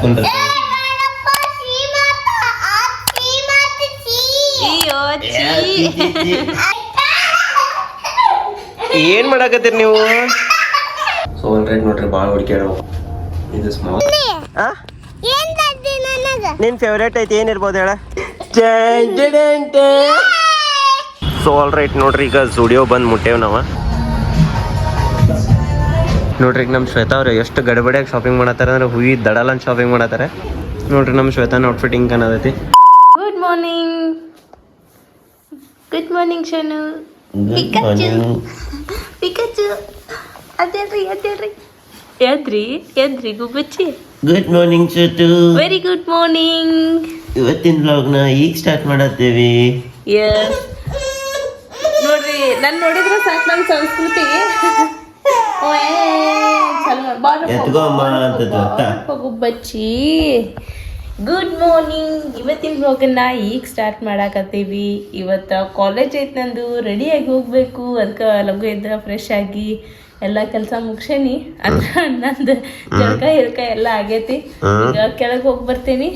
ಹತ್ಕೊಂಡ್ರೆ ಏನ್ ಮಾಡಾಕತ್ತೀರಿ ನೀವು? So all right ನೋಡ್ರಿ ಭಾಳ ಹುಡುಕ್ಯಾಡ ಇದು ಸ್ಮಾಲ್. ನಿನ್ ಫೇವ್ರೇಟ್ ಐತಿ ಏನಿರ್ಬೋದು ಹೇಳ? ಸೊ ಆಲ್ರೈಟ್ ನೋಡ್ರಿ ಈಗ ಸ್ಟುಡಿಯೋ ಬಂದು ಮುಟ್ಟೇವ್ ನಾವು. ನೋಡ್ರಿ ಈಗ ನಮ್ಮ ಶ್ವೇತಾ ಅವ್ರು ಎಷ್ಟು ಗಡಬಡಿಯಾಗಿ ಶಾಪಿಂಗ್ ಮಾಡತ್ತಾರ ಅಂದ್ರೆ ಹುಯಿ ದಡಲ್ ಅಂತ ಶಾಪಿಂಗ್ ಮಾಡತ್ತಾರ. ನೋಡ್ರಿ ನಮ್ಮ ಶ್ವೇತಾನ ಔಟ್ಫಿಟ್ ಹಿಂಗೆ ಕಾಣತೈತಿ. Good morning. Good morning Shanu. Pikachu Pikachu ಅದೇಳ್ರಿ ಅದೇಳ್ರಿ ಎದ್ರಿ ಗುಬ್ಬಚ್ಚಿ. Good morning Shwetu. Very good morning. ಇವತ್ತಿನ ವ್ಲಾಗ್ನ ಈಗ ಸ್ಟಾರ್ಟ್ ಮಾಡತ್ತೇವಿ. ಎಸ್ ನೋಡ್ರಿ ನಾನು ನೋಡಿದ್ರೆ ಸಾಕು ನಮ್ಮ ಸಂಸ್ಕೃತಿ ಗುಬ್ಬಚ್ಚಿ. Good morning. ಇವತ್ತಿನ ವ್ಲಾಗನ್ನ ಈಗ ಸ್ಟಾರ್ಟ್ ಮಾಡಾಕತ್ತೀವಿ. ಇವತ್ತು ಕಾಲೇಜ್ ಐತೆ ನಂದು, ರೆಡಿಯಾಗಿ ಹೋಗ್ಬೇಕು. ಅದಕ್ಕೆ ಲಘು ಎದ್ದ ಫ್ರೆಶ್ ಆಗಿ ಎಲ್ಲ ಕೆಲಸ ಮುಗ್ಸೇನಿ. ನಂದು ಜಳಕ ಹಿಲ್ಕ ಎಲ್ಲ ಆಗೈತಿ. ಈಗ ಕೆಳಗೆ ಹೋಗಿ ಬರ್ತೀನಿ.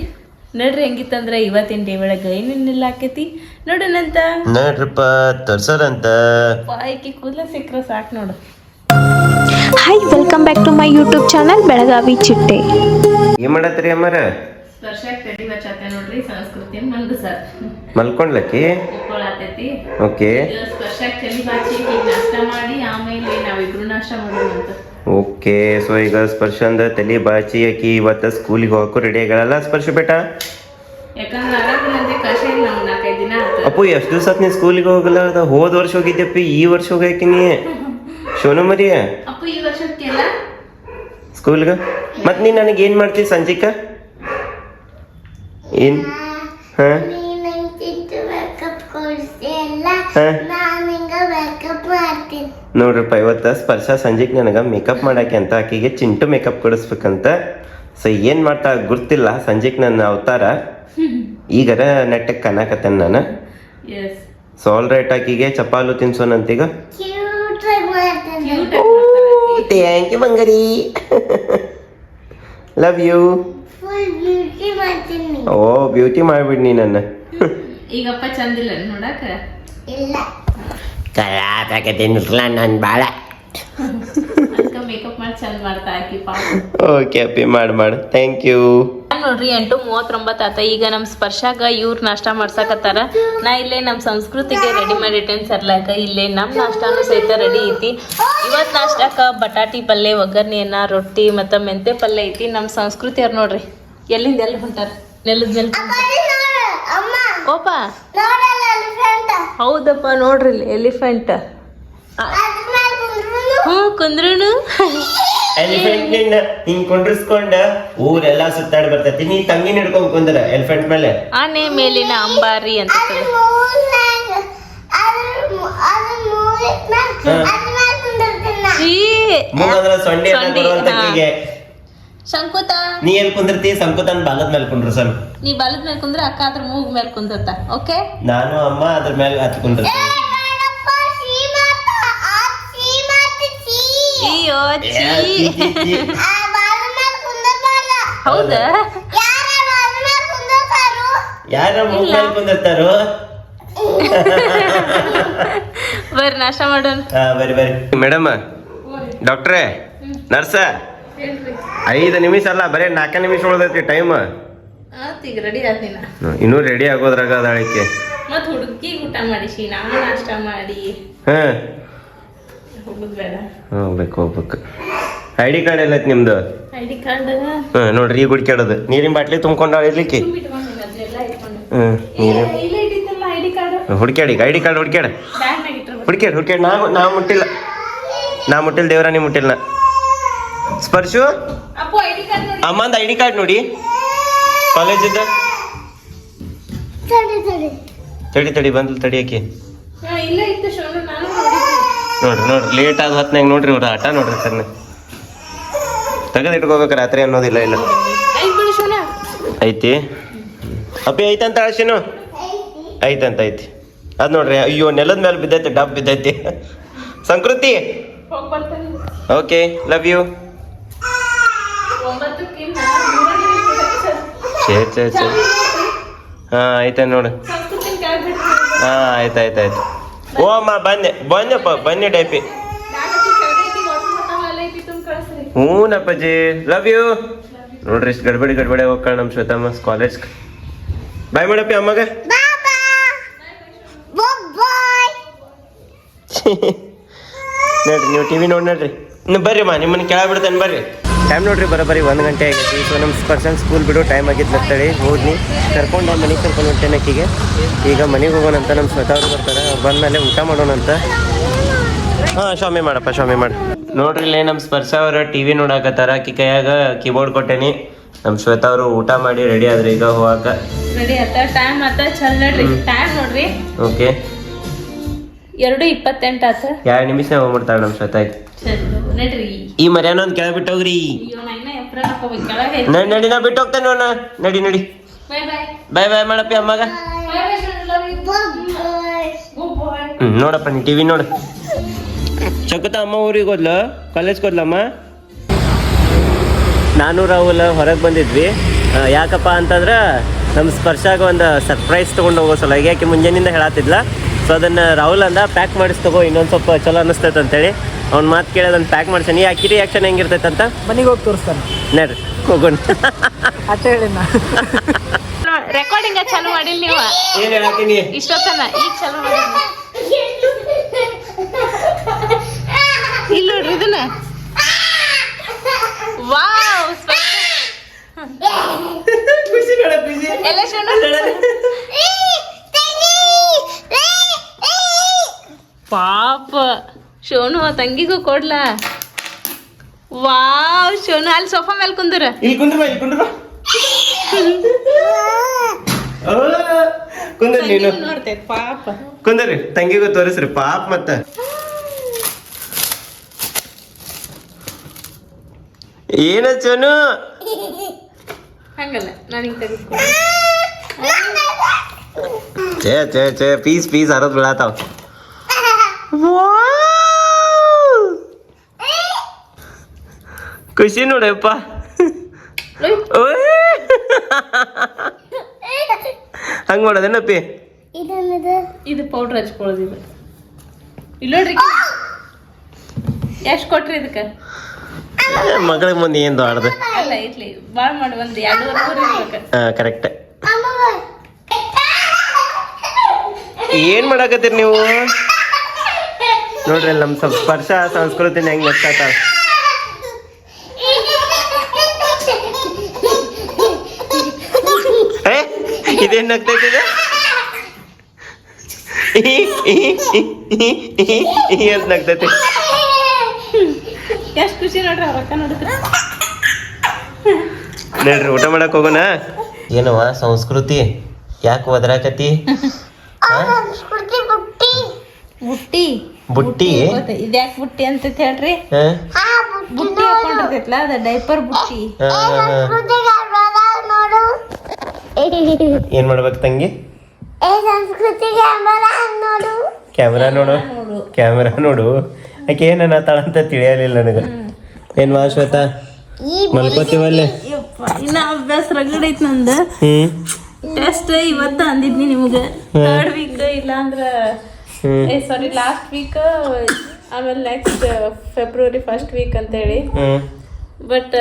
ನೋಡ್ರಿ ಹೆಂಗಿತ್ತಂದ್ರೆ ಇವತ್ತಿನ ಡೇ ಒಳಗೆ ಏನೇನೆಲ್ಲ ಆಕೈತಿ ನೋಡೋಣಂತ. ನೋಡ್ರಪ್ಪ ತೋರ್ಸೋರಂತ ಆಯ್ಕೆ ಕೂದಲ ಸಿಕ್ಕರೆ ಸಾಕು ನೋಡು. Hi, welcome back to my YouTube channel Belagavi Chitte. ಏನ್ ಮಾಡತ್ರಿ ಅಮ್ಮಾರ? ಸ್ಪರ್ಶಕ್ಕೆ ತಡಿ ಬಚ್ಚಾತೆ ನೋಡ್ರಿ ಸಂಸ್ಕೃತಿ ಸರ್ ಮಲ್ಕೊಂಡ್ಲಕ್ಕಿ ಉಳ್ಕೊಳತೈತಿ. ಓಕೆ. ಸ್ಪರ್ಶಕ್ಕೆ ತಲಿ ಬಾಚಿ ಈಗ ನಾಷ್ಟ ಮಾಡಿ ಆಮೇಲೆ ನಾವಿಬ್ರು ನಾಷ್ಟ ಮಾಡೋಣಂತ. ಓಕೆ. ಸೊ ಈಗ ಸ್ಪರ್ಶ ಅಂದ ತಲೆ ಬಾಚಿ ಆಕಿ ಇವತ್ತು ಸ್ಕೂಲಿಗೆ ಹೋಗಕ್ಕೂ ರೆಡಿ ಆಗಲ್ಲ ಸ್ಪರ್ಶ ಬೇಟ. ಯಾಕಂದ್ರೆ ಆರಾಮಿಲ್ಲಂತೆ ಕಷ್ಟ ಇಲ್ಲ ನಮ್ಗೆ 4-5 ದಿನ ಆಯ್ತು. ಅಪ್ಪು ಎಷ್ಟು ದಿವಸ ನೀ ಸ್ಕೂಲಿಗೆ ಹೋಗಲ್ಲ? ಹೋದ ವರ್ಷ ಹೋಗಿದ್ದಪ್ಪಿ, ಈ ವರ್ಷ ಹೋಗಾಕಿನಿ ಶೋನು ಮರಿಯ ಅಪ್ಪ ಈ ವರ್ಷಕ್ಕೆಲ್ಲ ಸ್ಕೂಲ್ಗೆ. ಮತ್ ನೀ ನನಗೆ ಏನ್ ಮಾಡ್ತೀವಿ ಸಂಜಿಕ? ಏನ್ ಹಾ ನೋಡ್ರಪ್ಪ, ಇವತ್ತ ಸ್ಪರ್ಶ ಸಂಜೆಗೆ ನನಗೆ ಮೇಕಪ್ ಮಾಡಾಕೆ ಅಂತ ಆಕಿಗೆ ಚಿಂಟು ಮೇಕಪ್ ಕೊಡಿಸ್ಬೇಕಂತ. ಸೊ ಏನ್ ಮಾಡ್ತಾ ಗುರ್ತಿಲ್ಲ. ಸಂಜೆಗೆ ನನ್ನ ಅವತಾರ ಈಗರ ನೆಟ್ಟಕ್ಕೆ ಕನಾಕತ್ತೇನೆ ನಾನು. ಸೊ ಆಲ್ ರೈಟ್, ಆಕಿಗೆ ಚಪಾಲು ತಿನ್ಸೋನಂತೀಗ. ಥ್ಯಾಂಕ್ ಯು ಬಂಗಾರಿ. Love you. ಓ ಬ್ಯೂಟಿ ಮಾಡ್ಬಿಡ್ನಿ ನನ್ನ. ಈಗಪ್ಪ ಚಂದಿಲ್ಲ ನೋಡಕ ಕಲಾತಕತ್ತಿಲ್ಲ ನಾನು ಭಾಳ. ಅದಕ್ಕೆ ಮೇಕಪ್ ಮಾಡಿ ಚಂದ ಮಾಡ್ತಾ ಹಾಕಿ ಪಾಪ. ಓಕೆ ಅಪ್ಪಿ, ಮಾಡು ಥ್ಯಾಂಕ್ ಯು. ನೋಡ್ರಿ 8:39 ಆತ. ಈಗ ನಮ್ಮ ಸ್ಪರ್ಶಾಗ ಇವ್ರು ನಾಷ್ಟ ಮಾಡ್ಸಕತ್ತಾರ. ನಾ ಇಲ್ಲೇ ನಮ್ಮ ಸಂಸ್ಕೃತಿಗೆ ರೆಡಿ ಮಾಡಿ ಇಟ್ಟೇನಿ ಸರ್ಲಾಕ. ಇಲ್ಲೇ ನಮ್ಮ ನಾಷ್ಟಾನು ಸಹಿತ ರೆಡಿ ಐತಿ. ಇವತ್ತು ನಾಷ್ಟಾಕ ಬಟಾಟಿ ಪಲ್ಯ, ಒಗ್ಗರ್ಣೆಯನ್ನ, ರೊಟ್ಟಿ ಮತ್ತು ಮೆಂತೆ ಪಲ್ಯ ಐತಿ. ನಮ್ಮ ಸಂಸ್ಕೃತಿ ಅವ್ರು ನೋಡ್ರಿ ಎಲ್ಲಿಂದ ಎಲ್ಲಿ ಹೊಂಟಾರ. ನೆಲದ ಮೇಲೆ ಓಪ. ಹೌದಪ್ಪ ನೋಡ್ರಿ ಎಲಿಫೆಂಟ್. ಕುಂದ್ರುನು ಎಲಿಫೆಂಟ್ ಹಿಂಗ್ ಕುಂಡ್ರಿಸ್ಕೊಂಡ ಊರೆಲ್ಲ ಸುತ್ತಾಡಿ ಬರ್ತೈತಿ. ನೀ ತಂಗಿ ಹಿಡ್ಕೊಂಡ್ ಕುಂದ್ರ ಎಲಿಫೆಂಟ್ ಮೇಲೆ. ಆನೆ ಮೇಲಿನ ಅಂಬಾರಿ ಅಂತ ಸಂಕುತ. ನೀ ಎಲ್ಲಿ ಕುಂದಿರ್ತಿ? ಸಂಕುತನ್ ಬಾಲದ ಮೇಲೆ ಕುಂಡ್ರು ಸ್ವಲ್ಪ. ನೀ ಬಾಲದ ಮೇಲೆ ಕುಂದ್ರೆ ಅಕ್ಕ ಅದ್ರ ಮೂಗ್ ಮೇಲೆ ಕುಂದಿರ್ತ. ಓಕೆ, ನಾನು ಅಮ್ಮ ಅದ್ರ ಮೇಲೆ ಹತ್ತು ಕುಂದಿರ್ತೀನಿ. ಹೌದಾ? ಯಾರ ಮೂಗ್ ಮೇಲೆ ಕುಂದಿರ್ತಾರೋ? ಬರ್ರಿ ನಾಷ್ಟ ಮಾಡೋಣ. ಬರಿ ಮೇಡಮ್, ಡಾಕ್ಟ್ರೇ, ನರ್ಸ, 5 ನಿಮಿಷ ಅಲ್ಲ, ಬರೀ 4 ನಿಮಿಷ ಉಳ್ದೈತಿ ಟೈಮ್. ಈಗ ರೆಡಿ ಆತೀನಿ. ಇನ್ನೂ ರೆಡಿ ಆಗೋದ್ರಾಗ ಅದಾಳಿಕೆ. ಮತ್ ಹುಡುಗಿ ಊಟ ಮಾಡಿಸಿ ನಾನು ನಾಷ್ಟ ಮಾಡಿ ಹೋಗ್ಬೇಕು. ಐಡಿ ಕಾರ್ಡ್ ಎಲ್ಲೈತಿ ನಿಮ್ದು? ಐಡಿ ಕಾರ್ಡ್ ನೋಡ್ರಿ ಈಗ ಹುಡ್ಕ್ಯಾಡೋದು. ನೀರಿನ ಬಾಟ್ಲಿ ತುಂಬ್ಕೊಂಡಾಳ ಇರ್ಲಿಕ್ಕೆ. ಹುಡ್ಕ್ಯಾಡಿ ಐಡಿ ಕಾರ್ಡ್ ಹುಡ್ಕ್ಯಾಡ. ನಾ ಮುಟ್ಟಿಲ್ಲ ದೇವ್ರ, ನೀ ಮುಟ್ಟಿಲ್ಲ. ಸ್ಪರ್ಶು ಅಮ್ಮಂದ ಐಡಿ ಕಾರ್ಡ್ ನೋಡಿ, ಕಾಲೇಜಿಂದ. ತಡಿ ಬಂದು ತಡಿಯಕ್ಕೆ. ನೋಡ್ರಿ ಲೇಟ್ ಆದ ಹೊತ್ನಾಗ ನೋಡ್ರಿ ಇವ್ರ ಆಟ ನೋಡ್ರಿ ಸರ್. ತೆಗೆದು ಇಟ್ಕೋಬೇಕು, ರಾತ್ರಿ ಅನ್ನೋದಿಲ್ಲ. ಇಲ್ಲ ಐತಿ ಅಪ್ಪಿ, ಐತಂತ ಅಳಸಿನು ಐತಿ. ಅದ್ ನೋಡ್ರಿ, ಅಯ್ಯೋ ನೆಲದ ಮೇಲೆ ಬಿದ್ದೈತಿ, ಡಬ್ ಬಿದ್ದೈತಿ. ಸಂಸ್ಕೃತಿ ಓಕೆ, ಲವ್ ಯು. ಛೇ ಹಾಂ ಆಯ್ತಾ ನೋಡು ಹಾಂ ಆಯ್ತು ಓ ಅಮ್ಮ ಬನ್ನಿಪ್ಪ ಬನ್ನಿ ಡೈಪಿ ಹ್ಞೂನಪ್ಪಾಜಿ ಲವ್ ಯು ನೋಡ್ರಿ ಇಷ್ಟು ಗಡ್ಬಡಿ ಹೋಗ್ಕಳ ನಮ್ಮ ಶ್ವೇತಮ್ಮ ಕಾಲೇಜ್ ಬಾಯ್ ಮಾಡಪ್ಪಿ ಅಮ್ಮಗ ನೋಡ್ರಿ ನೀವು ಟಿವಿ ನೋಡ್ರಿ ಇನ್ನು ಬರ್ರಿ ಮಾ ನಿಮ್ಮನ್ನ ಕೆಳಗೆ ಬಿಡ್ತೇನೆ ಬರ್ರಿ ಟೈಮ್ ನೋಡ್ರಿ ಬರೋಬ್ಬರಿ 1 ಗಂಟೆ ಆಗೈತಿ ಸೊ ನಮ್ಮ ಪರ್ಸನ್ ಸ್ಕೂಲ್ ಬಿಡು ಟೈಮ್ ಆಗಿದ್ದು ಬರ್ತೇಳಿ ಹೋದ್ನಿ ಕರ್ಕೊಂಡು ಮನೆಗೆ ಕರ್ಕೊಂಡು ಹೊಂಟೇನೆ ಆಕಿಗೆ ಈಗ ಮನೆಗೆ ಹೋಗೋಣಂತ ನಮ್ಮ ಶ್ವೇತಾ ಅವ್ರು ಬರ್ತಾರೆ ಅವ್ರು ಬಂದಮೇಲೆ ಊಟ ಮಾಡೋಣಂತ ಹಾಂ ಶಾಮಿ ಮಾಡಿ ನೋಡ್ರಿ ಇಲ್ಲೇ ನಮ್ಮ ಸ್ಪರ್ಶ ಅವರು ಟಿವಿ ನೋಡಾಕತ್ತಾರ ಆಕಿ ಕೈಯಾಗ ಕೀಬೋರ್ಡ್ ಕೊಟ್ಟೇನಿ ನಮ್ಮ ಶ್ವೇತಾ ಅವರು ಊಟ ಮಾಡಿ ರೆಡಿ ಆದ್ರೆ ಈಗ ಹೋಗಾಕ ರೆಡಿ ಆತ ಟೈಮ್ ಆತ ಚಲ್ ನೋಡ್ರಿ ಟೈಮ್ ನೋಡ್ರಿ ಓಕೆ 2:28 ಆತ 2 ನಿಮಿಷ ಹೋಗ್ಬಿಡ್ತಾಳೆ ನಮ್ಮ ಶ್ವೇತಾ ನಡ್ರಿ ಈ ಮರ್ಯಾನ ಒಂದು ಕೆಳಗೆ ಬಿಟ್ಟೋಗ್ರಿ ಅಯ್ಯೋ ನಾ ಇನ್ನ ಎಪ್ರಿಲ್ ಹಾಕೋಬೇಕು ಕೆಳಗೆ ನಡಿ ನಾ ಬಿಟ್ಟು ಹೋಗ್ತೇನೆ ನೋಡ ನಡಿ ಬೈ ಬಾಯ್ ಮಾಡಪ್ಪಿ ಅಮ್ಮಗ ನೋಡಪ್ಪ ನೀ ಟಿವಿ ನೋಡು ಚಕುತ ಅಮ್ಮ ಊರಿಗೆ ಹೋದ್ಲ ಕಾಲೇಜ್ಗೆ ಹೋದ್ಲಮ್ಮ ನಾನು ರಾಹುಲ್ ಹೊರಗೆ ಬಂದಿದ್ವಿ ಯಾಕಪ್ಪ ಅಂತಂದ್ರೆ ನಮ್ಮ ಸ್ಪರ್ಶಾಗ ಒಂದು ಸರ್ಪ್ರೈಸ್ ತೊಗೊಂಡು ಹೋಗೋ ಸಲ ಯಾಕೆ ಮುಂಜಾನಿಂದ ಹೇಳತ್ತಿದ್ಲ ಸೊ ಅದನ್ನು ರಾಹುಲ್ ಅಂದ ಪ್ಯಾಕ್ ಮಾಡಿಸಿ ತಗೋ ಇನ್ನೊಂದು ಸ್ವಲ್ಪ ಚಲೋ ಅನ್ನಿಸ್ತೈತೆ ಅಂತೇಳಿ ಅವ್ನ ಮಾತು ಕೇಳಿ ಅದನ್ನು ಪ್ಯಾಕ್ ಮಾಡ್ಸೀನಿ ಯಾಕೆ ರಿಯಾಕ್ಷನ್ ಹೆಂಗಿರ್ತೈತೆ ಅಂತ ಮನೆಗೆ ಹೋಗಿ ತೋರಿಸ್ತಾನೆ ನಡ್ರಿ ಹೋಗೋಣ ಅಟ್ಟ ಹೇಳಿ ನಾ ರೆಕಾರ್ಡಿಂಗ್ ಚಾಲು ಮಾಡಿಲ್ಲ ನೀವು ಏನು ಹೇಳತ್ತೀನಿ ಇಷ್ಟೊತ್ತನ ಈಗ ಚಾಲು ಮಾಡಿ ಇಲ್ಲ ನೋಡ್ರಿ ಇದನ್ನ ವಾವ್ ಎಲ್ಲ ಪಾಪ ಶೋನು ತಂಗಿಗೂ ಕೊಡ್ಲಾ ವಾವ್ ಶೋನು ಅಲ್ಲಿ ಸೋಫಾ ಮೇಲೆ ಕುಂದ್ರ ಇಲ್ಲಿ ಕುಂದ್ರಿ ನೀನು ನೋಡ್ತೇವೆ ಪಾಪ ಕುಂದ್ರಿ ತಂಗಿಗೂ ತೋರಿಸ್ರಿ ಪಾಪ ಮತ್ತ ಏನ ಚೋನು ಹಂಗಲ್ಲ ನನಗೆ ತೆಗೆದುಕೊ ಛೇ ಪೀಸ್ ಹರದ್ ಬೀಳಾತಾವ ಖುಷಿ ನೋಡಪ್ಪ ಹಂಗ ಮಾಡೋದೇನಪ್ಪಿ ಇದು ಪೌಡ್ರ್ ಹಚ್ಕೊಳ್ಳೋದು ಇದು ಇಲ್ಲ ನೋಡ್ರಿ ಎಷ್ಟು ಕೊಟ್ರಿ ಇದಕ್ಕೆ ಮಗಳ ಮುಂದೆ ಏನು ಆಡ್ದೆ ಅಲ್ಲ ಇರ್ಲಿ ಭಾಳ ಮಾಡಿ ಒಂದು 2.5 ಇರ್ಬೇಕು ಹಾಂ ಕರೆಕ್ಟ್ ಏನ್ ಮಾಡಾಕತ್ತೀರಿ ನೀವು ನೋಡ್ರಿ ನಮ್ಮ ಸ್ಪರ್ಶ ಸಂಸ್ಕೃತಿನ ಹೆಂಗ್ ಗೊತ್ತಾತ ಇದೇನ್ ಆಗ್ತೈತಿ ಅಂತ ನಗ್ತೈತಿ ಎಷ್ಟು ಖುಷಿ ನೋಡ್ರಿ ರೊಕ್ಕ ನೋಡಿದ್ರೆ ನೋಡ್ರಿ ಊಟ ಮಾಡಕ್ ಹೋಗೋಣ ಏನವ ಸಂಸ್ಕೃತಿ ಯಾಕೆ ಒದರಾಕತಿ ಬುಟ್ಟಿ ಇದ್ಯಾಕೆ ಬುಟ್ಟಿ ಅಂತ ಹೇಳ್ರಿ ಬುಟ್ಟಿ ಹಾಕೊಂಡಿರ್ತೈತ್ಲ ಅದ ಡೈಪರ್ ಬುಟ್ಟಿ ಏನ್ ಮಾಡ್ಬೇಕು ತಂಗಿ ಕ್ಯಾಮ್ರಾ ನೋಡು ಯಾಕೆ ಏನ ತಾಳಂತ ತಿಳಿಯಲಿಲ್ಲ ನನಗ ಏನ್ ಶ್ವೇತಾ ಮಲ್ಕೋತೀವಲ್ಲೇ ಇನ್ನ ಅಭ್ಯಾಸ ರಗಡ್ ಐತ್ ನಂದ ಟೆಸ್ಟ್ ಇವತ್ತ ಅಂದಿದ್ನಿ ನಿಮ್ಗೆ 3rd ವೀಕ್ ಇಲ್ಲ ಅಂದ್ರ ಸಾರಿ ಲಾಸ್ಟ್ ವೀಕ್ ಆಮೇಲೆ ನೆಕ್ಸ್ಟ್ ಫೆಬ್ರವರಿ 1st ವೀಕ್ ಅಂತೇಳಿ ಬಟ್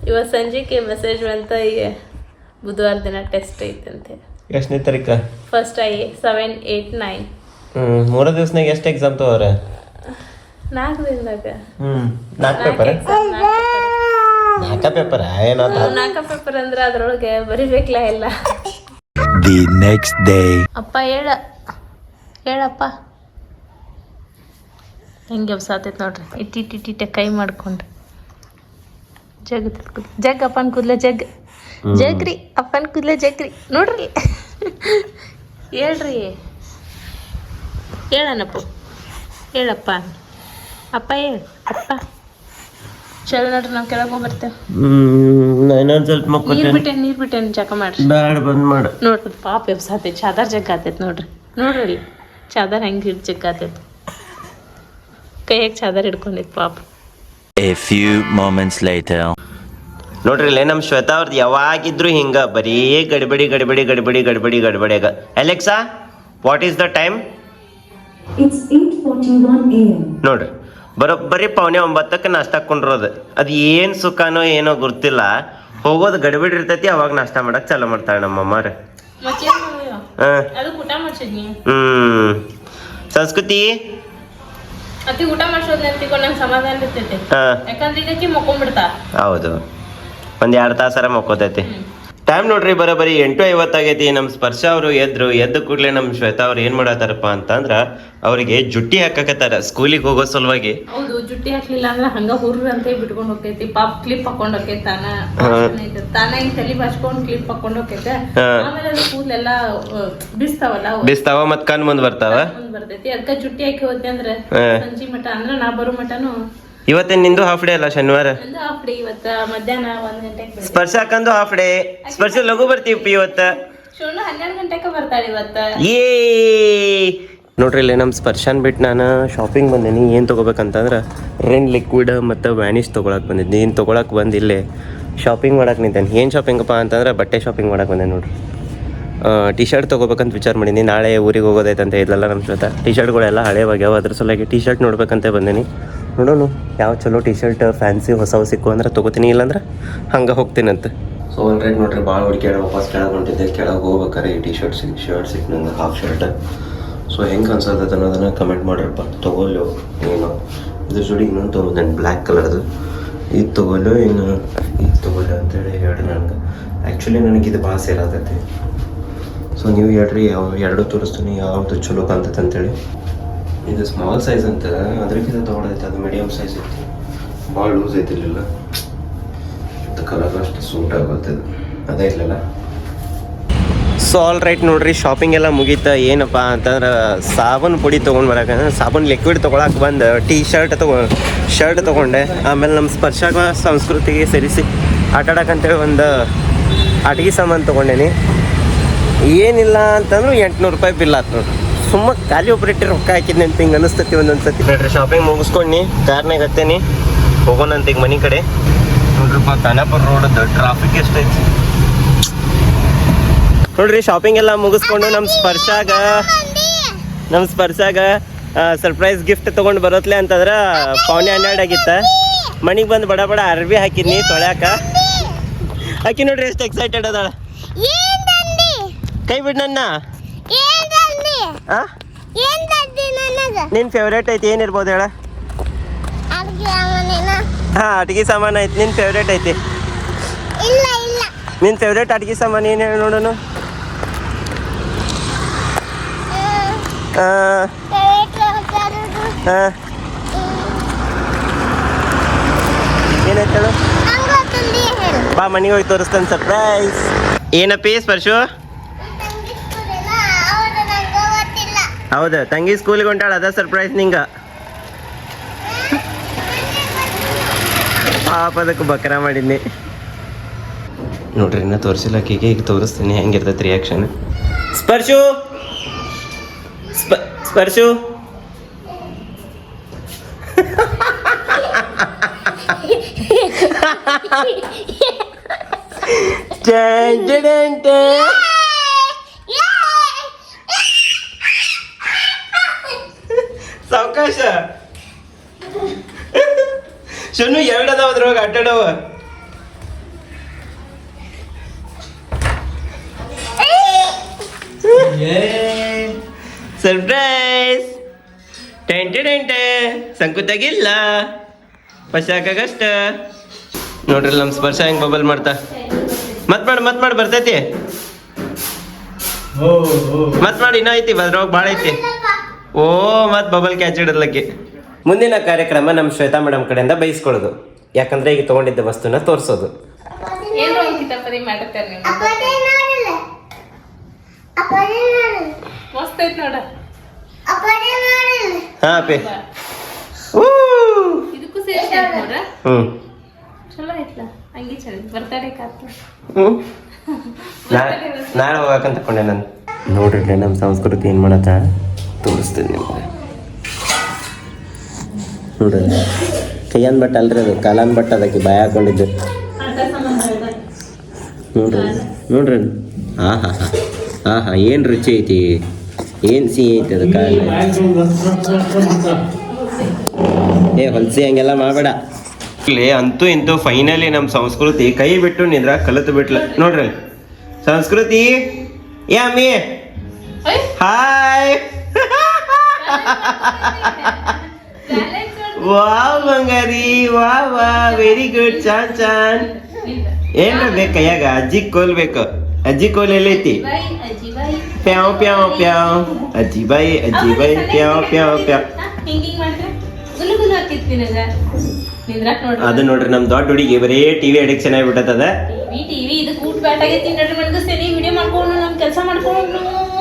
ಇವತ್ತು ಸಂಜೆಗೆ ಮೆಸೇಜ್ ಬಂತ ಈಗ ಬುಧವಾರ ದಿನ ಟೆಸ್ಟ್ ಐತೆ ಅಂತೇಳಿ ಎಷ್ಟನೇ ತಾರೀಕ ಫಸ್ಟ್ 7, 8, 9 3 ದಿವಸನಾಗ ಎಷ್ಟು ಎಕ್ಸಾಮ್ ತಗೋರ 4 ದಿನದಾಗ 4 ಪೇಪರ್ 4 ಪೇಪರ್ ಏನಾತ 4 ಪೇಪರ್ ಅಂದ್ರೆ ಅದ್ರೊಳಗೆ ಬರಿಬೇಕಲ್ಲ ಎಲ್ಲ The next day. ಅಪ್ಪ ಹೇಳಪ್ಪ ಹೆಂಗೆ ಸಾತೈತೆ ನೋಡ್ರಿ ಇಟ್ಟಿಟ್ಟಿಟ್ಟೆ ಕೈ ಮಾಡ್ಕೊಂಡು ಜಗ್ ಅಪ್ಪನ ಕೂದಲ ಜಗ್ರಿ ಅಪ್ಪನ ಕೂದಲ ಜಗ್ರಿ ನೋಡ್ರಿ ಹೇಳ್ರಿ ಹೇಳನಪ್ಪ ಹೇಳಪ್ಪ ಅಪ್ಪ ಹೇಳು ಅಪ್ಪ ಚಲೋ ನೋಡ್ರಿ ನಾವು ಕೆಳಗೆ ಹೋಗ್ಬರ್ತೇವೆ ಇನ್ನೊಂದು ಸ್ವಲ್ಪ ನೀರು ಬಿಟ್ಟೇನು ಜಕ ಮಾಡ್ರಿ ಬ್ಯಾಡ ಬಂದ್ ಮಾಡು ನೋಡ್ರಿ ಪಾಪ ಎಬ್ಸಾತೈತಿ ಚಾದರ್ ಜಗ್ ಆತೈತಿ ನೋಡ್ರಿ ನೋಡ್ರಿ ಚಾದರ್ ಹೆಂಗೆ ಹಿಡ್ ಜಗ್ ಆತೈತಿ ಕೈಯಾಗ ಚಾದರ್ ಹಿಡ್ಕೊಂಡಿತ್ತು ಪಾಪ A few moments later. ನೋಡ್ರಿ ಇಲ್ಲೇ ನಮ್ಮ ಶ್ವೇತಾ ಅವ್ರದ್ದು ಯಾವಾಗಿದ್ರು ಹಿಂಗ ಬರೀ ಗಡಿಬಡಿಯಾಗ Alexa what is the time? It's 8:41 a.m. ನೋಡ್ರಿ ಬರೋಬ್ಬರಿ 8:45 ನಾಷ್ಟ ಕೊಂಡ್ರೋದು ಅದು ಏನು ಸುಖನೋ ಏನೋ ಗೊತ್ತಿಲ್ಲ. ಹೋಗೋದು ಗಡಿಬಿಡಿ ಇರ್ತೈತಿ, ಅವಾಗ ನಾಷ್ಟ ಮಾಡಕ್ ಚಾಲೂ ಮಾಡ್ತಾಳೆ ನಮ್ಮಮ್ಮಾರ. ಅದು ಊಟ ಮಾಡ್ಸಿದ್ನಿ. ಸಂಸ್ಕೃತಿ ಅತಿ ಊಟ ಮಾಡ್ಸೋದ್ ನೆನ್ಪಿಕೊಂಡು ನಂಗೆ ಸಮಾಧಾನ ಇರ್ತೈತಿ. ಯಾಕಂದ್ರೆ ಇದಕ್ಕೆ ಮಕ್ಕೊಂಡ್ಬಿಡ್ತಾ. ಹೌದು, ಒಂದ್ 2 ತಾಸರ ಮಕ್ಕೋತೈತಿ. ಟೈಮ್ ನೋಡ್ರಿ ಬರೋಬ್ಬರಿ 8:50 ಆಗೈತಿ. ನಮ್ಮ ಸ್ಪರ್ಶ ಅವರು ಎದ್ದು ಕೂಡಲೇ ನಮ್ಮ ಶ್ವೇತಾ ಅವ್ರು ಏನ್ ಮಾಡತ್ತಾರಪ್ಪ ಅಂತಂದ್ರ ಅವರಿಗೆ ಜುಟ್ಟಿ ಹಾಕಕತ್ತಾರ ಸ್ಕೂಲಿಗೆ ಹೋಗೋ ಸಲುವಾಗಿ. ಹೌದು, ಜುಟ್ಟಿ ಹಾಕ್ಲಿಲ್ಲ ಅಂದ್ರೆ ಹಂಗ ಹುರ್ರ ಅಂತ ಬಿಟ್ಕೊಂಡ್ ಹೋಗ್ತೈತಿ. ಪಾಪ್ ಕ್ಲಿಪ್ ಹಾಕೊಂಡ್ ಹೋಗ್ತೈತಿ. ತಾನ ಹಿಂಗ್ ತಲಿ ಬಾಚ್ಕೊಂಡ್ ಕ್ಲಿಪ್ ಹಾಕೊಂಡ್ ಹೋಗ್ತೈತೆ. ಆಮೇಲೆ ಅದು ಕೂದಲೆಲ್ಲ ಬಿಸ್ತಾವ ಮತ್ ಕಣ್ ಮುಂದ್ ಬರ್ತಾವ ಬರ್ತೈತಿ. ಅದಕ್ಕ ಜುಟ್ಟಿ ಹಾಕಿ ಹೋದ್ವಿ ಅಂದ್ರೆ ಸಂಜೆ ಮಟ ಅಂದ್ರೆ ನಾ ಬರೋ ಮಟನು. ಇವತ್ತೇನ್ ನಿಂದು ಹಾಫ್ ಡೇ ಅಲ್ಲ, ಶನಿವಾರ. ಹಾಫ್ ಡೇ ಇವತ್ತ ಮಧ್ಯಾಹ್ನ 1 ಗಂಟೆಗೆ. ಸ್ಪರ್ಶ ಹಾಕಂದು ಹಾಫ್ ಡೇ. ಸ್ಪರ್ಶ ಲಘು ಬರ್ತೀವಿ ಇವತ್ತ. 12 ಗಂಟೆಗೆ ಬರ್ತಾಳೆ ಇವತ್ತ. ನೋಡ್ರಿ ಇಲ್ಲಿ ನಮ್ಮ ಸ್ಪರ್ಶನ್ ಬಿಟ್ಟು ನಾನು ಶಾಪಿಂಗ್ ಬಂದೇನಿ. ಏನು ತೊಗೋಬೇಕಂತಂದ್ರೆ ರೆನ್ ಲಿಕ್ವಿಡ್ ಮತ್ತು ವ್ಯಾನಿಷ್ ತೊಗೊಳಕ್ಕೆ ಬಂದಿದ್ದೆ. ಏನು ತೊಗೊಳಕ್ಕೆ ಬಂದು ಇಲ್ಲೇ ಶಾಪಿಂಗ್ ಮಾಡಕ್ಕೆ ನಿಂತೇನೆ. ಏನು ಶಾಪಿಂಗಪ್ಪ ಅಂತಂದ್ರೆ ಬಟ್ಟೆ ಶಾಪಿಂಗ್ ಮಾಡಕ್ಕೆ ಬಂದೆ ನೋಡ್ರಿ. ಟಿ ಶರ್ಟ್ ತೊಗೋಬೇಕಂತ ವಿಚಾರ ಮಾಡೀನಿ. ನಾಳೆ ಊರಿಗೆ ಹೋಗೋದೈತೆ ಅಂತ ಇದ್ಲಲ್ಲ ನಮ್ಮ ಜೊತೆ. ಟಿ ಶರ್ಟ್ಗಳೆಲ್ಲ ಹಳೇವಾಗ್ಯಾವ, ಅದ್ರ ಸಲುವಾಗಿ ಟಿ ಶರ್ಟ್ ನೋಡ್ಬೇಕಂತ ಬಂದೀನಿ. ನೋಡೋಣ ಯಾವ ಚಲೋ ಟಿ ಶರ್ಟ್ ಫ್ಯಾನ್ಸಿ ಹೊಸವು ಸಿಕ್ಕು ಅಂದ್ರೆ ತೊಗೋತೀನಿ, ಇಲ್ಲಾಂದ್ರೆ ಹಂಗೆ ಹೋಗ್ತೀನಂತ. ಸೊ ಆಲ್ರೆಡಿ ನೋಡ್ರಿ ಭಾಳ ಹುಡುಕ್ಯಾಡ ವಾಪಸ್ ಕೆಳಗೆ ಹೊಂಟಿದ್ದೆ. ಕೆಳಗೆ ಹೋಗ್ಬೇಕಾರೆ ಈ ಟಿ ಶರ್ಟ್ ಸಿಕ್ ನಂಗೆ ಹಾಫ್ ಶರ್ಟ್. ಸೊ ಹೆಂಗೆ ಅನ್ಸತ್ತೆ ಅನ್ನೋದನ್ನು ಕಮೆಂಟ್ ಮಾಡಿರಪ್ಪ. ತೊಗೊಲ್ಲೋ ಏನು ಇದ್ರ ಜೋಡಿ ಇನ್ನೊಂದು ತೊಗೊಂಡು ಬ್ಲ್ಯಾಕ್ ಕಲರ್ದು. ಇದು ತೊಗೊಲ್ಲೋ ಇನ್ನು ಇದು ತೊಗೊಲ್ಲೋ ಅಂತೇಳಿ ಹೇಳ್ರಿ ನನಗೆ. ಆ್ಯಕ್ಚುಲಿ ನನಗೆ ಇದು ಭಾಳ ಸೇರಾತೈತಿ. ಸೊ ನೀವು ಹೇಳ್ರಿ ಎರಡು ತೋರಿಸ್ತೀನಿ ಯಾವುದು ಚಲೋ ಕಾಣ್ತೈತೆ ಅಂತೇಳಿ. ಇದು ಸ್ಮಾಲ್ ಸೈಜ್ ಅಂತ ಅದ್ರಕ್ಕಿಂತ ತೊಗೊಳೈತೆ, ಅದು ಮೀಡಿಯಮ್ ಸೈಜ್ ಐತಿ. ಭಾಳ ಲೂಸ್ ಐತಿರ್ಲಿಲ್ಲ. ಮತ್ತು ಕಲರ್ ಅಷ್ಟು ಸೂಟ್ ಆಗುತ್ತೆ, ಅದೇ ಇರಲಿಲ್ಲ. ಸೊ ಆಲ್ ರೈಟ್ ನೋಡ್ರಿ, ಶಾಪಿಂಗ್ ಎಲ್ಲ ಮುಗೀತು. ಏನಪ್ಪ ಅಂತಂದ್ರೆ ಸಾಬೂನು ಪುಡಿ ತೊಗೊಂಡು ಬರೋಕೆ, ಸಾಬೂನು ಲಿಕ್ವಿಡ್ ತೊಗೊಳಕ್ಕೆ ಬಂದು ಶರ್ಟ್ ತೊಗೊಂಡೆ. ಆಮೇಲೆ ನಮ್ಮ ಸ್ಪರ್ಶಾಗ ಸಂಸ್ಕೃತಿಗೆ ಸೇರಿಸಿ ಆಟಾಡಕ್ಕಂತೇಳಿ ಒಂದು ಆಟಿಕೆ ಸಾಮಾನು ತೊಗೊಂಡೇನಿ. ಏನಿಲ್ಲ ಅಂತಂದ್ರೆ 800 ರೂಪಾಯಿ ಬಿಲ್ ಆಯ್ತು ನೋಡ್ರಿ. ಸುಮ್ಮ ಖಾಲಿ ಒಬ್ಬರಿಟ್ಟು ರೊಕ್ಕ ಹಾಕಿದ್ನಿ ಅಂತ ಹಿಂಗೆ ಅನಿಸ್ತತಿ ಒಂದೊಂದು ಸತಿ. ನೋಡ್ರಿ ಶಾಪಿಂಗ್ ಮುಗಿಸ್ಕೊಂಡು ಕಾರ್ನಾಗ ಹತ್ತೇನಿ, ಹೋಗೋಣಂತ ಈಗ ಮನೆ ಕಡೆ. ನೋಡ್ರಿಪ್ಪ ಖಾನಾಪುರ ರೋಡದ್ದು ಟ್ರಾಫಿಕ್ ಎಷ್ಟೈತಿ ನೋಡ್ರಿ. ಶಾಪಿಂಗ್ ಎಲ್ಲ ಮುಗಿಸ್ಕೊಂಡು ನಮ್ಮ ಸ್ಪರ್ಶಾಗ ಸರ್ಪ್ರೈಸ್ ಗಿಫ್ಟ್ ತೊಗೊಂಡು ಬರೋತ್ಲೆ ಅಂತಂದ್ರೆ 11:12 ಆಗಿತ್ತು. ಮನೆಗೆ ಬಂದು ಬಡ ಅರ್ಬಿ ಹಾಕಿದ್ನಿ ತೊಳ್ಯಾಕ. ಹಾಕಿ ನೋಡ್ರಿ ಎಷ್ಟು ಎಕ್ಸೈಟೆಡ್ ಅದಾಳ. ಕೈ ಬಿಡ್ ನನ್ನ. ನಿನ್ ಫೇವ್ರೇಟ್ ಐತಿ, ಏನಿರ್ಬೋದು ಹೇಳ? ಹಾ, ಅಡ್ಗೆ ಸಾಮಾನು ಐತಿ. ನಿನ್ ಫೇವ್ರೇಟ್ ಐತಿ? ನಿನ್ ಫೇವ್ರೇಟ್ ಅಡ್ಗೆ ಸಾಮಾನು ಏನು ಹೇಳಿ ನೋಡೋಣ. ಏನೈತೆ ಹೇಳು? ಬಾ ಮನೆಗೆ ಹೋಗಿ ತೋರಿಸ್ತೇನೆ ಸರ್ಪ್ರೈಸ್. ಏನಪ್ಪಿ ಸ್ಪರ್ಶು? ಹೌದಾ, ತಂಗಿ ಸ್ಕೂಲಿಗೆ ಹೊಂಟಾಳ, ಅದ ಸರ್ಪ್ರೈಸ್ ನಿಂಗ. ಪಾಪ ಅದಕ್ಕೆ ಬಕ್ರ ಮಾಡಿದ್ನಿ ನೋಡ್ರಿ. ಇನ್ನೂ ತೋರಿಸಿಲ್ಲ ಆಕೆಗೆ, ಈಗ ತೋರಿಸ್ತೀನಿ ಹೆಂಗಿರ್ತೈತೆ ರಿಯಾಕ್ಷನ್. ಸ್ಪರ್ಶು ಸ್ಪರ್ಶು ಸಾವಕಾಶ ಶನು 2 ಅದಾವ ಅದ್ರೊಳಗೆ ಅಡ್ಡಾಡವ. ಸರ್ಪ್ರೈಸ್ ಸಂಕುತಾಗಿಲ್ಲ ಪಶಾಕಾಗಷ್ಟ. ನೋಡ್ರಿ ನಮ್ಮ ಸ್ಪರ್ಶ ಹೆಂಗ್ ಬಬಲ್ ಮಾಡ್ತಾ. ಮತ್ ಮಾಡಿ ಬರ್ತೈತಿ. ಮತ್ ಮಾಡಿ ಇನ್ನೂ ಐತಿ, ಅದ್ರೊಳಗೆ ಭಾಳ ಐತಿ. ಓ ಮತ್ ಬಬಲ್ ಕ್ಯಾಚ್ ಇಡಲಕ್ಕೆ. ಮುಂದಿನ ಕಾರ್ಯಕ್ರಮ ನಮ್ಮ ಶ್ವೇತಾ ಮೇಡಮ್ ಕಡೆಯಿಂದ ಬೈಸ್ಕೊಳ್ಳೋದು. ಯಾಕಂದ್ರೆ ಈಗ ತಗೊಂಡಿದ್ದ ವಸ್ತುನ ತೋರಿಸೋದು. ಹಾ ಪೇ ಇದಕ್ಕೂ ಸೇರಿಸಿ ನೋಡ್ರ. ಚಲೋ ಐತ್ಲ, ಹಂಗೆ ಚಲೋ ಬರ್ತಡೇ ಕಾತು. ನಾಳೆ ಹೋಗಕಂತ ತಕೊಂಡೆ ನಾನು. ನೋಡ್ರಿ ನಮ್ಮ ಸಂಸ್ಕೃತಿ ಏನು ಮಾಡತ್ತ ತೋರಿಸ್ತೀನಿ ನಿಮ್ಗೆ. ನೋಡ್ರಿ ಕೈಯನ್ ಬಟ್ಟ ಅಲ್ರಿ, ಅದು ಕಾಲನ್ ಬಟ್ಟ ಅದಕ್ಕೆ ಬಾಯ ಹಾಕೊಂಡಿದ್ದು. ನೋಡ್ರಿ ಆಹಾ ಏನು ರುಚಿ ಐತಿ, ಏನು ಸಿಹಿ ಐತಿ ಅದಕ್ಕೆ. ಹೊಲಸಿ ಹಂಗೆಲ್ಲ ಮಾಡಬೇಡ. ಇಲ್ಲಿ ಅಂತೂ ಇಂತೂ ಫೈನಲಿ ನಮ್ಮ ಸಂಸ್ಕೃತಿ ಕೈ ಬಿಟ್ಟು ನಿಂದ್ರ ಕಲಿತು ಬಿಟ್ಲ ನೋಡ್ರಿ. ಸಂಸ್ಕೃತಿ ಏ ಅಮ್ಮಿ ಹಾಯ್. ವಾವ್ ಬಂಗಾರಿ ವಾ ವೆರಿ ಗುಡ್. ಚಾನ್ ಏನ್ರ ಬೇಕು ಕೈಯಾಗ? ಅಜ್ಜಿ ಕೋಲ್ ಬೇಕು. ಅಜ್ಜಿ ಕೋಲ್ ಎಲ್ಲೈತಿ? ಪ್ಯಾವ್ ಪ್ಯಾವ್ ಪ್ಯಾವ್. ಅಜ್ಜಿ ಬಾಯಿ ಪ್ಯಾವ್ ಪ್ಯಾವ್ ಪ್ಯಾವ್. ಅದು ನೋಡ್ರಿ ನಮ್ ದೊಡ್ಡ ಹುಡುಗಿ ಬರೀ ಟಿವಿ ಅಡಿಕ್ಷನ್ ಆಗ್ಬಿಟ್ಟದ.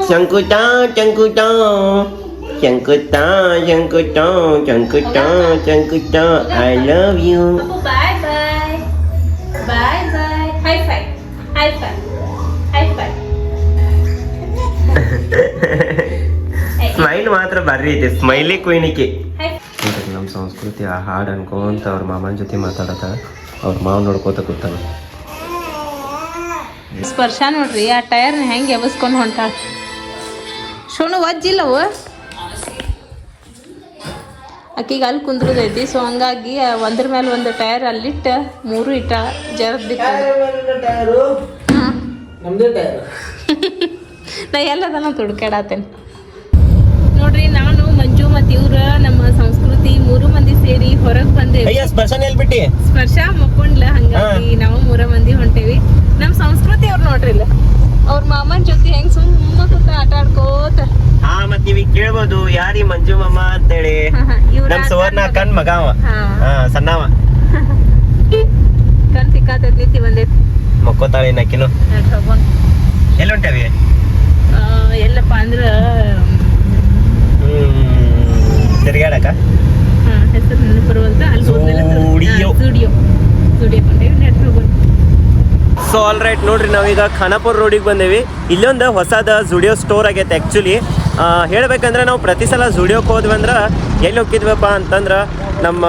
ಚಂಕುಟ ಚಂಕುಟ ಚಂಕುಟ ಚಂಕುಟ ಚಂಕುಟ ಚಂಕುಟ I love you. Bye bye bye bye. High five high five high five. Smile ಮಾತ್ರ ಬರ್ರಿ ಐತಿ, ಸ್ಮೈಲಿ ಕುಯ್ನಿಕೆ. ನಮ್ಮ ಸಂಸ್ಕೃತಿ ಆ ಹಾಡು ಅನ್ಕೊಂತ ಅವ್ರ ಮಾಮನ ಜೊತೆ ಮಾತಾಡತ್ತ, ಅವ್ರ ಮಾವ ನೋಡ್ಕೋತ ಕೂತಾನ. ಸ್ಪರ್ಶ ನೋಡ್ರಿ ಆ ಟೈರ್ನ ಹೆಂಗೆ ಎಬಸ್ಕೊಂಡು ಹೊಂಟಾಳ. ಶೋನು ವಜ್ಜಿಲ್ಲವು ಆಕಿಗೆ ಅಲ್ಲಿ ಕುಂದ್ರದೈತಿ. ಸೊ ಹಂಗಾಗಿ ಒಂದ್ರ ಮೇಲೆ ಒಂದು ಟೈರ್ ಅಲ್ಲಿಟ್ಟ 3 ಇಟ್ಟ ಜರದ್ ಬಿತ್ತ. ನಾ ಎಲ್ಲದನ್ನ ತುಡ್ಕಾಡತ್ತೇನೆ ನೋಡ್ರಿ. ನಾನು ಮಂಜು ಮತ್ತು ಇವ್ರ ನಮ್ಮ ಸಂಸ್ಕೃತಿ 3 ಮಂದಿ ಸೇರಿ ಹೊರಗೆ ಬಂದೇವಿ. ಸ್ಪರ್ಶ ಮಕ್ಕೊಂಡ್ಲ, ಹಂಗಾಗಿ ನಾವು 3 ಮಂದಿ ಹೊಂಟೇವಿ. ನಮ್ಮ ಸಂಸ್ಕೃತಿ ಅವ್ರು ನೋಡ್ರಿ ಇಲ್ಲ ಅವ್ರ ಮಾಮನ ಜೊತೆ ಹೆಂಗ್ ಸುಮ್ಮ ಕೂತ ಆಟ ಆಡ್ಕೋತ. ಮತ್ ನೀವ್ ಕೇಳ್ಬೋದು ಯಾರಿ ಮಂಜು ಮಾಮ ಅಂತೇಳಿ. ನಮ್ ಸುವರ್ಣ ಕಣ್ ಮಗ ಅವ, ಸಣ್ಣವ. ಕಣ್ ಸಿಕ್ಕಾತೈತಿ, ನಿಂತಿ ಬಂದೈತಿ, ಮಕ್ಕೋತಾಳಿ ನಕಿನು. ಎಲ್ಲಿ ಹೊಂಟೇವಿ? ಎಲ್ಲಪ್ಪ ಅಂದ್ರ ತಿರ್ಗಾಡಕ ಹೆಸರು ನೆನಪು ಬರುವಂತ ಅಲ್ಲಿ ಸ್ಟುಡಿಯೋ ಕೊಂಡೇವಿ. ನೆಟ್ ಹೋಗೋಣ. ಸೊ ಆಲ್ ರೈಟ್ ನೋಡ್ರಿ, ನಾವೀಗ ಖಾನಾಪುರ ರೋಡಿಗೆ ಬಂದೇವಿ. ಇಲ್ಲೊಂದು ಹೊಸದ ಜುಡಿಯೋ ಸ್ಟೋರ್ ಆಗೈತೆ. ಆ್ಯಕ್ಚುಲಿ ಹೇಳ್ಬೇಕಂದ್ರೆ ನಾವು ಪ್ರತಿ ಸಲ ಜುಡಿಯೋಕ್ಕೆ ಹೋದ್ವಿ ಅಂದ್ರೆ ಎಲ್ಲಿ ಹೋಗಿದ್ವಪ್ಪ ಅಂತಂದ್ರೆ ನಮ್ಮ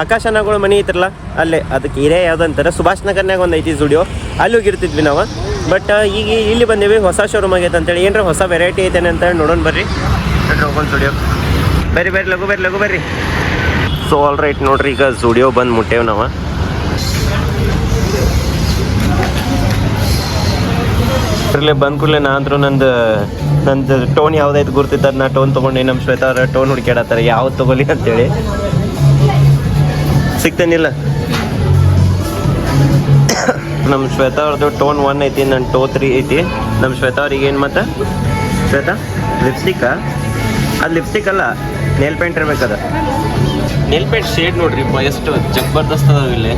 ಆಕಾಶನಗಳ ಮನೆ ಐತ್ರಲ್ಲ ಅಲ್ಲೇ, ಅದಕ್ಕೆ ಹಿರೇ ಯಾವುದಂತಾರೆ ಸುಭಾಷ್ ನಗರ್ನಾಗ ಒಂದು ಐತಿ ಜುಡಿಯೋ, ಅಲ್ಲಿ ಹೋಗಿರ್ತಿದ್ವಿ ನಾವು. ಬಟ್ ಈಗ ಇಲ್ಲಿ ಬಂದೇವಿ, ಹೊಸ ಶೋರೂಮ್ ಆಗೈತೆ ಅಂತೇಳಿ. ಏನರ ಹೊಸ ವೆರೈಟಿ ಐತೇನೆ ಅಂತೇಳಿ ನೋಡೋಣ ಬರ್ರಿ. ನೋಡ್ರಿ ಹೋಗೋಣ ಜುಡಿಯೋ. ಬರ್ರಿ ಲಘು ಬರ್ರಿ. ಸೊ ಆಲ್ ರೈಟ್ ನೋಡ್ರಿ, ಈಗ ಜುಡಿಯೋ ಬಂದು ಮುಟ್ಟೇವು ನಾವು. ಇಲ್ಲೇ ಬಂದ ಕೂಡಲೇ ನಾ ಅಂದ್ರು ನಂದು ಟೋನ್ ಯಾವ್ದಾಯ್ತು ಗುರ್ತಿತ್ತು, ನಾ ಟೋನ್ ತೊಗೊಂಡು ನಮ್ಮ ಶ್ವೇತಾ ಅವ್ರ ಟೋನ್ ಹುಡುಕ್ಯಾಡತ್ತಾರೆ ಯಾವ್ದು ತೊಗೊಲಿ ಅಂತೇಳಿ. ಸಿಗ್ತೇನಿಲ್ಲ. ನಮ್ಮ ಶ್ವೇತಾ ಅವ್ರದ್ದು ಟೋನ್ 1 ಐತಿ, ನನ್ನ ಟೋ 3 ಐತಿ. ನಮ್ಮ ಶ್ವೇತಾ ಅವ್ರಿಗೆ ಏನು ಮತ್ತೆ ಶ್ವೇತಾ ಲಿಪ್ಸ್ಟಿಕ್ಕ? ಅದು ಲಿಪ್ಸ್ಟಿಕ್ ಅಲ್ಲ, ನೇಲ್ ಪೇಂಟ್ ಇರ್ಬೇಕದ. ನೇಲ್ ಪೇಂಟ್ ಶೇಡ್ ನೋಡ್ರಿ ಎಷ್ಟು ಜಬರ್ದಸ್ತ್ ಅದಾವ ಇಲ್ಲಿ.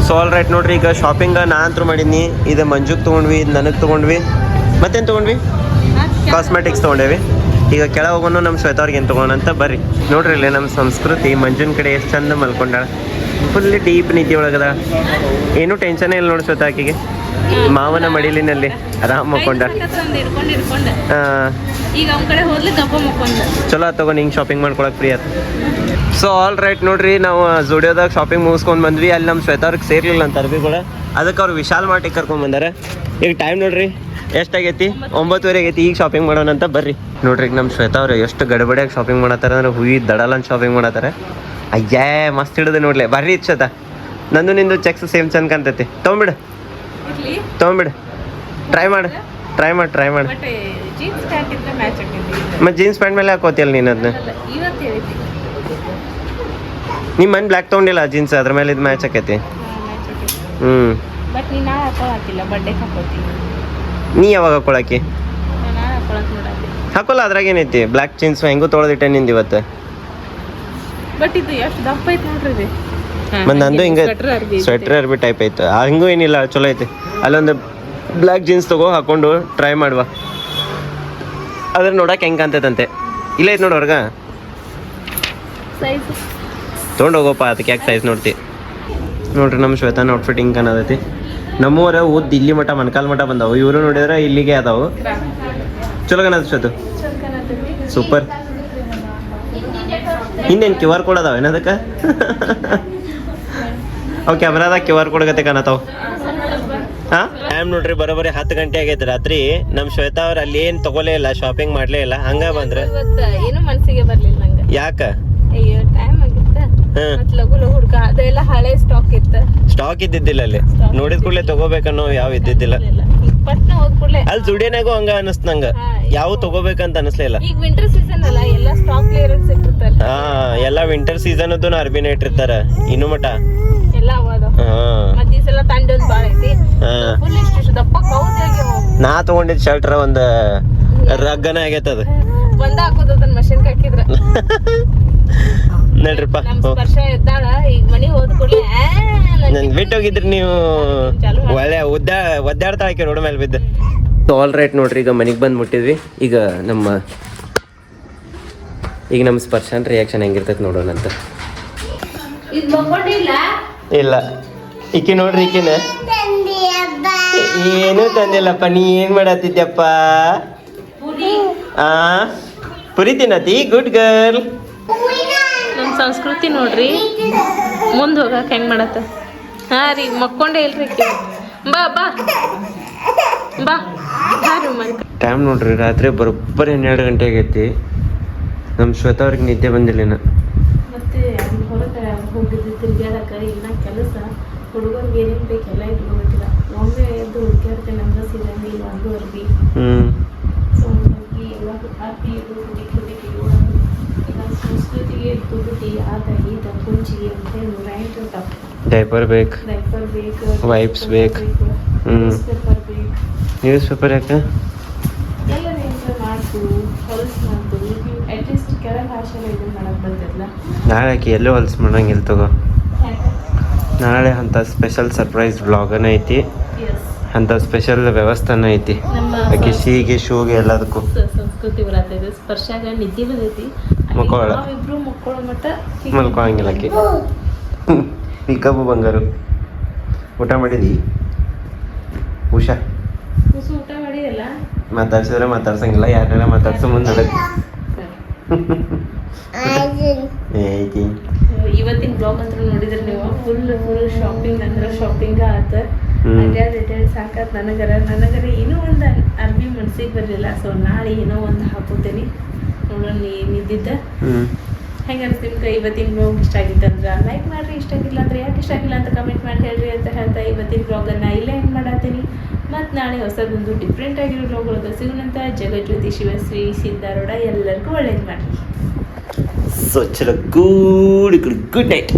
ಸೊ ಆಲ್ ರೈಟ್ ನೋಡ್ರಿ, ಈಗ ಶಾಪಿಂಗ್ ನಾ ಅಂತೂ ಮಾಡಿದ್ನಿ. ಇದು ಮಂಜುಗೆ ತೊಗೊಂಡ್ವಿ, ಇದು ನನಗೆ ತೊಗೊಂಡ್ವಿ, ಮತ್ತೇನು ತೊಗೊಂಡ್ವಿ? ಕಾಸ್ಮೆಟಿಕ್ಸ್ ತೊಗೊಂಡೇವಿ. ಈಗ ಕೆಳ ಹೋಗೋಣ ನಮ್ಮ ಶ್ವೇತಾವ್ರಿಗೆ ಏನು ತೊಗೋಣ ಅಂತ ಬರ್ರಿ. ನೋಡ್ರಿ ಇಲ್ಲೇ ನಮ್ಮ ಸಂಸ್ಕೃತಿ ಮಂಜುನ ಕಡೆ ಎಷ್ಟು ಚಂದ ಮಲ್ಕೊಂಡಾಳ. ಫುಲ್ ಡೀಪ್ ನಿದ್ದೆ ಒಳಗದ, ಏನೂ ಟೆನ್ಷನೇ ಇಲ್ಲ ನೋಡಿ ಶ್ವೇತಾ ಆಕಿಗೆ. ಮಾವನ ಮಡಿಲಿನಲ್ಲಿ ಆರಾಮ್ ಮಲ್ಕೊಂಡ. ಚಲೋ ತಗೋ, ಹಿಂಗೆ ಶಾಪಿಂಗ್ ಮಾಡ್ಕೊಳಕ್ ಫ್ರೀ ಆಯ್ತು. ಸೊ ಆಲ್ ರೈಟ್ ನೋಡ್ರಿ, ನಾವು ಜುಡಿಯೋದಾಗ ಶಾಪಿಂಗ್ ಮುಗಿಸ್ಕೊಂಡು ಬಂದ್ವಿ. ಅಲ್ಲಿ ನಮ್ಮ ಶ್ವೇತಾವ್ರಿಗೆ ಸೇರ್ಲಿಲ್ಲ ಅಂತ ಅರ್ಬಿಗಳು, ಅದಕ್ಕೆ ಅವ್ರು ವಿಶಾಲ್ ಮಾರ್ಟಿಗೆ ಕರ್ಕೊಂಡ್ ಬಂದಾರೆ. ಈಗ ಟೈಮ್ ನೋಡ್ರಿ ಎಷ್ಟಾಗೈತಿ, 9:30 ಆಗೈತಿ. ಈಗ ಶಾಪಿಂಗ್ ಮಾಡೋಣ ಅಂತ ಬರ್ರಿ. ನೋಡ್ರಿ ಈಗ ನಮ್ಮ ಶ್ವೇತಾ ಅವ್ರು ಎಷ್ಟು ಗಡಬಡಿಯಾಗಿ ಶಾಪಿಂಗ್ ಮಾಡತ್ತಾರೆ ಅಂದ್ರೆ ಹುಯಿ ದಡಲಂತ ಶಾಪಿಂಗ್ ಮಾಡತ್ತಾರೆ. ಅಯ್ಯೇ ಮಸ್ತ್ ಹಿಡಿದು ನೋಡ್ಲೆ. ಬರ್ರಿ ಶ್ವೇತಾ, ನಂದು ನಿಂದು ಚೆಕ್ಸ್ ಸೇಮ್ ಚಂದ ಕಾಣ್ತೈತಿ. ತೊಗೊಂಬಿಡು ಟ್ರೈ ಮಾಡು. ಮತ್ತೆ ಜೀನ್ಸ್ ಪ್ಯಾಂಟ್ ಮೇಲೆ ಹಾಕೋತಿಯಲ್ಲ ನೀನು ಅದನ್ನ. ನಿಮ್ಮ ಮನೆ ಬ್ಲ್ಯಾಕ್ ತೊಗೊಂಡಿಲ್ಲ ಜೀನ್ಸ್, ಅದ್ರ ಮೇಲೆ ಇದು ಮ್ಯಾಚ್ ಆಕೈತಿ. ನೀ ಯಾವಾಗ ಹಾಕೊಳಕಿ? ಹಾಕೋಲ್ಲ, ಅದ್ರಾಗ ಏನೈತಿ? ಬ್ಲ್ಯಾಕ್ ಜೀನ್ಸ್ ಹೆಂಗೂ ತೊಳೆದಿಟ್ಟೆ ನಿಂದು ಇವತ್ತು. ಮತ್ತು ನಂದು ಹಿಂಗೆ ಸ್ವೆಟ್ರ್ ಅರ್ಬಿ ಟೈಪ್ ಐತೆ, ಹಂಗೂ ಏನಿಲ್ಲ, ಚಲೋ ಐತಿ. ಅಲ್ಲೊಂದು ಬ್ಲ್ಯಾಕ್ ಜೀನ್ಸ್ ತಗೋ, ಹಾಕೊಂಡು ಟ್ರೈ ಮಾಡುವ. ಅದ್ರ ನೋಡಕ್ಕೆ ಹೆಂಗೆ ಕಾಣ್ತೈತಂತೆ. ಇಲ್ಲ ಐತೆ ನೋಡು ಹೊರ್ಗ, ತೊಗೊಂಡು ಹೋಗೋಪ್ಪ. ಅದಕ್ಕೆ ಯಾಕೆ ಸೈಜ್ ನೋಡ್ತಿ? ನೋಡ್ರಿ ನಮ್ಮ ಶ್ವೇತಾನ ಔಟ್ಫಿಟ್ ಹಿಂಗೆ ಕಾಣತೈತಿ. ನಮ್ಮೂರ ಊದ್ ಇಲ್ಲಿ ಮಠ ಮನ್ಕಾಲ್ ಮಠ ಬಂದಾವು, ಇವರು ನೋಡಿದ್ರೆ ಇಲ್ಲಿಗೆ ಅದಾವು. ಚಲೋ ಕಾಣತ್ತೆ ಶ್ವೇತು, ಸೂಪರ್. ಇನ್ನೇನು QR ಕೋಡ್ ಅದಾವ ಏನದಕ್ಕೆ? ಅವು ಕ್ಯಾಮ್ರಾದಾಗ QR ಕೋಡ್ ಗತೆ ಕಾಣತಾವ. ಹಾಂ ಟೈಮ್ ನೋಡ್ರಿ ಬರೋಬ್ಬರಿ 10 ಗಂಟೆ ಆಗೈತೆ ರಾತ್ರಿ. ನಮ್ಮ ಶ್ವೇತಾ ಅವ್ರು ಅಲ್ಲಿ ಏನು ತಗೊಲೇ ಇಲ್ಲ, ಶಾಪಿಂಗ್ ಮಾಡ್ಲೇ ಇಲ್ಲ. ಹಂಗ ಬಂದ್ರೆ ಏನು ಮನಸ್ಸಿಗೆ ಬರ್ಲಿಲ್ಲ ನಂಗೆ. ಯಾಕ? ಅಯ್ಯೋ ಟೈಮ್ ಆಗಿತ್ತ, ಮತ್ ಲಗು ಲಗು ಹುಡ್ಕ ಅದೆಲ್ಲ ಹಳೆ ಸ್ಟಾಕ್ ಇತ್ತ. ಸ್ಟಾಕ್ ಇದ್ದಿದ್ದಿಲ್ಲ ಅಲ್ಲಿ, ನೋಡಿದ ಕೂಡಲೇ ತಗೋಬೇಕನ್ನೋ ಯಾವ ಇದ್ದಿದ್ದಿಲ್ಲ. ಪಟ್ನ ಹೋದ್ ಕೂಡಲೇ ಅಲ್ಲಿ ಜುಡಿಯನಾಗೂ ಹಂಗ ಅನಿಸ್ತ ನಂಗ, ಯಾವ ತಗೋಬೇಕಂತ ಅನಿಸ್ಲೇ ಇಲ್ಲ. ಈಗ ವಿಂಟರ್ ಸೀಸನ್ ಅಲ್ಲ, ಎಲ್ಲ ಸ್ಟಾಕ್ ಕ್ಲಿಯರೆನ್ಸ್ ಇಟ್ಟಿರ್ತಾರೆ. ಹಾ ಎಲ್ಲ ವಿಂಟರ್ ಸೀಸನ್ ಅದ್ದು ಅರ್ಬಿನ ಇಟ್ಟಿರ್ತಾರ ಇನ್ನು ಮಟ. ಎಲ್ಲ ಅವಾದ ಮತ್ತೆ ಈ ಸಲ ತಂಡ ಒಂದ್ ಬಾಳ ಐತಿ. ಫುಲ್ ಇಷ್ಟು ದಪ್ಪ ಕೌದಾಗಿ ನಾ ತಗೊಂಡಿದ್ ಶರ್ಟ್ರ ಒಂದ್ ರಗ್ಗನ ಆಗೈತ ಅದು. ಬಂದ ಹಾಕೋದ ಅದನ್ನ ಮಷಿನ್ ಹಾಕಿದ್ರ ನಡ್ರಿಪ್ಪ. ನಮ್ ಸ್ಪರ್ಶ ಎದ್ದಾಳ. ಈಗ ಮನಿ ಹೋದ್ ಕೂಡಲೇ ನನ್ ಬಿಟ್ಟು ಹೋಗಿದ್ರಿ ನೀವು, ಒಳ್ಳೆ ಒದ್ದಾಡ್ತಾಳಕ್ಕೆ ರೋಡ್ ಮೇಲೆ ಬಿದ್ದು. ಆಲ್ ರೈಟ್ ನೋಡ್ರಿ, ಈಗ ಮನೆಗೆ ಬಂದು ಮುಟ್ಟಿದ್ವಿ. ಈಗ ನಮ್ಮ ಸ್ಪರ್ಶನ್ ರಿಯಾಕ್ಷನ್ ಹೆಂಗಿರ್ತೈತೆ ನೋಡೋಣ ಅಂತ. ಇಲ್ಲ ಈಕಿ ನೋಡ್ರಿ, ಈಕಿನ ಏನೂ ತಂದಿಲ್ಲಪ್ಪ. ನೀ ಏನ್ ಮಾಡತ್ತಿದ್ಯಪ್ಪ? ಪುರಿ ತಿನ್ನತಿ, ಗುಡ್ ಗರ್ಲ್. ನಮ್ಮ ಸಂಸ್ಕೃತಿ ನೋಡ್ರಿ, ಮುಂದೆ ಹೋಗಕ್ಕೆ ಹೆಂಗೆ ಮಾಡತ್ತ. ಹಾಂ ರೀ ಮಕ್ಕೊಂಡೇ ಇಲ್ರಿ. ಬಾ ಬಾ ಬಾ ಟೈಮ್ ನೋಡ್ರಿ ರಾತ್ರಿ ಬರೋಬ್ಬರಿ 12 ಗಂಟೆ ಆಗೈತಿ. ನಮ್ಮ ಶ್ವೇತಾ ಅವ್ರಿಗೆ ನಿದ್ದೆ ಬಂದಿಲ್ಲ. ಮತ್ತೆ ಹೊರಗೆ ಹೋಗಿದ್ದು ತಿರ್ಗಾಡಕ್ಕೆ ಇಲ್ಲ ಕೆಲಸ, ಹುಡುಗರಿಗೆ ಏನೇನು ಬೇಕು ಎಲ್ಲ ಇಟ್ಕೊಬೇಕಿಲ್ಲ. ಒಮ್ಮೆ ಎದ್ದು ಹುಡುಕ್ಯಾಡ್ತೇನೆ ಅಂದ್ರೆ ಸೀದಂಗಿ ಒಂದು ಅರ್ಬಿ. ಸೊ ಹಂಗಾಗಿ ಎಲ್ಲ ಅರ್ಬಿ ಇದು ಹುಡುಕಿ ಸಂಸ್ಕೃತಿಗೆ ತುಗುಟಿ ಆದ ಈದ ಕುಂಚಿಗೆ ಅಂತ 108 ಇರ್ತಾವ. ಡೈಪರ್ ಬೇಕು, ವೈಪ್ಸ್ ಬೇಕು, ನ್ಯೂಸ್ ಪೇಪರ್ ಯಾಕೆ ಎಲ್ಲ ಮಾಡ್ತು ಹೊಲಸು ಮಾಡ್ತು. ಅಟ್ಲೀಸ್ಟ್ ಕೆಳಗೆ ಭಾಷೆಲ್ಲ ಇದನ್ನ ಮಾಡಕ್ಕೆ ಬರ್ತಿರಲ್ಲ. ನಾಳೆ ಎಲ್ಲೂ ಹೊಲ್ಸ್ ಮಾಡಂಗಿಲ್ಲ ತಗೋ. ನಾಳೆ ಅಂತ ಸ್ಪೆಷಲ್ ಸರ್ಪ್ರೈಸ್ ವ್ಲಾಗನ ಐತಿ, ಅಂತ ಸ್ಪೆಷಲ್ ವ್ಯವಸ್ಥಾನ ಐತಿ. ಆಕೆ ಸಿಗೆ ಶೂಗೆ ಎಲ್ಲದಕ್ಕೂ ಸಂಸ್ಕೃತಿ ಬರತ್ತೈತೆ. ಸ್ಪರ್ಶಾಗ ನಿದ್ದೆ ಬಂದೈತಿ, ನಾವಿಬ್ರು ಮಕ್ಕಳ ಮಟ್ಟ ಮಲ್ಕೊಳಂಗಿಲ್ಲ ಆಕೆ. ಈ ಕಬ್ಬು ಬಂಗಾರು ಊಟ ಮಾಡಿದಿ? ಉಷಾ ಊಟ ಮಾಡಿದಲ್ಲ, ಮಾತಾಡ್ಸಿದ್ರೆ ಮಾತಾಡ್ಸಂಗಿಲ್ಲ, ಯಾರನ್ನೆಲ್ಲ ಮಾತಾಡ್ಸೋ ಮುಂದೆ ನೋಡೋದು. ಇವತ್ತಿನ ಬ್ಲಾಗ್ ಅಂತ ನೋಡಿದ್ರೆ ನೀವು ಫುಲ್ ಶಾಪಿಂಗ್ ಅಂದ್ರೆ ಶಾಪಿಂಗ್ ಆತ. ಅಡ್ಯಾಡ್ ಸಾಕಾತ್ ನನಗರ ಏನೋ ಒಂದು ಅರ್ಬಿ ಮನ್ಸಿಗೆ ಬರಲಿಲ್ಲ. ಸೊ ನಾಳೆ ಏನೋ ಒಂದು ಹಾಕೋತೇನೆ ನೋಡೋಣ. ನಿದ್ದಿದ್ದ ಹೆಂಗೆ ಅನಿಸ್ತು ನಿಮ್ಗೆ ಇವತ್ತಿನ ಬ್ಲಾಗ್? ಇಷ್ಟ ಆಗಿತ್ತಂದ್ರೆ ಲೈಕ್ ಮಾಡಿರಿ, ಇಷ್ಟ ಆಗಿಲ್ಲ ಅಂದ್ರೆ ಯಾಕೆ ಇಷ್ಟ ಆಗಿಲ್ಲ ಅಂತ ಕಮೆಂಟ್ ಮಾಡಿ ಹೇಳ್ರಿ ಅಂತ ಹೇಳ್ತಾ ಇವತ್ತಿನ ಬ್ಲಾಗನ್ನು ಇಲ್ಲೇ ಏನು ಮಾಡತ್ತೀನಿ. ಮತ್ತು ನಾಳೆ ಹೊಸದೊಂದು ಡಿಫ್ರೆಂಟ್ ಆಗಿರೋ ಬ್ಲಾಗ್ಗಳದ್ದು ಸಿಗೋಣಂತ. ಜಗಜ್ಯೋತಿ ಶಿವಶ್ರೀ ಸಿದ್ದಾರೂಢ ಎಲ್ಲರಿಗೂ ಒಳ್ಳೇದು ಮಾಡಿರಿ. So, good night.